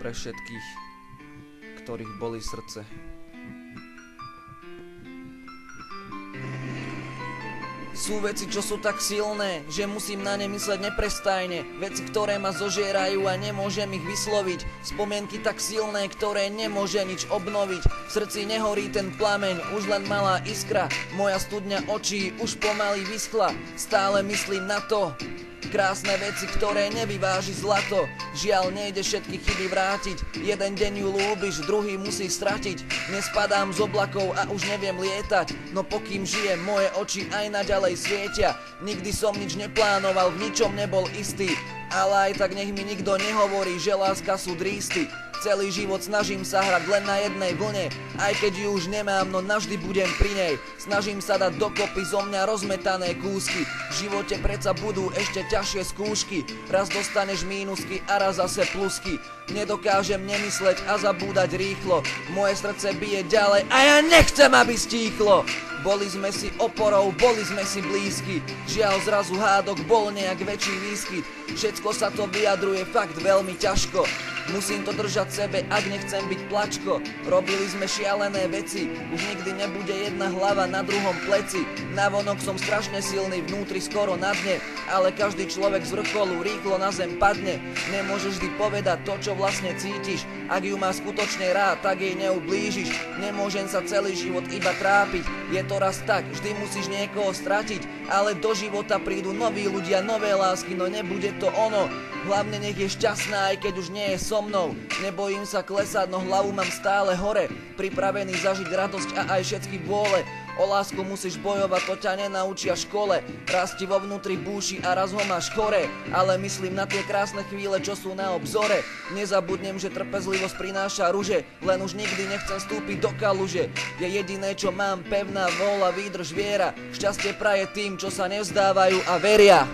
pre všetkých, ktorých bolí srdce. Sú veci, čo sú tak silné, že musím na ne mysleť neprestajne. Veci, ktoré ma zožierajú a nemôžem ich vysloviť. Spomienky tak silné, ktoré nemôže nič obnoviť. V srdci nehorí ten plameň, už len malá iskra. Moja studňa očí už pomaly vyschla. Stále myslím na to. Krásne veci, ktoré nevyváži zlato. Žiaľ, nejde všetky chyby vrátiť. Jeden deň ju ľúbiš, druhý musí stratiť. Nespadám z oblakov a už neviem lietať. No pokým žijem, moje oči aj naďalej svietia. Nikdy som nič neplánoval, v ničom nebol istý. Ale aj tak nech mi nikto nehovorí, že láska sú drísty. Celý život snažím sa hrať len na jednej vlne. Aj keď ju už nemám, no navždy budem pri nej. Snažím sa dať dokopy zo mňa rozmetané kúsky. V živote predsa budú ešte ťažšie skúšky. Raz dostaneš mínusky a raz zase plusky. Nedokážem nemysleť a zabúdať rýchlo. Moje srdce bije ďalej a ja nechcem, aby stíchlo. Boli sme si oporou, boli sme si blízky. Žiaľ, zrazu hádok bol nejak väčší výskyt. Všetko sa to vyjadruje fakt veľmi ťažko. Musím to držať sebe, ak nechcem byť plačko. Robili sme šialené veci, už nikdy nebude jedna hlava na druhom pleci. Navonok som strašne silný, vnútri skoro na dne. Ale každý človek z vrcholu rýchlo na zem padne. Nemôžeš vždy povedať to, čo vlastne cítiš. Ak ju má skutočne rád, tak jej neublížiš. Nemôžem sa celý život iba trápiť. Je to raz tak, vždy musíš niekoho stratiť. Ale do života prídu noví ľudia, nové lásky, no nebude to ono. Hlavne nech je šťastná, aj keď už nie je so mnou. Nebojím sa klesať, no hlavu mám stále hore. Pripravený zažiť radosť a aj všetky vôle. O lásku musíš bojovať, to ťa nenaučia v škole. Raz ti vo vnútri búši a raz ho máš chore. Ale myslím na tie krásne chvíle, čo sú na obzore. Nezabudnem, že trpezlivosť prináša ruže. Len už nikdy nechcem vstúpiť do kaluže. Je jediné, čo mám, pevná vôľa, výdrž, viera. Šťastie praje tým, čo sa nevzdávajú a veria.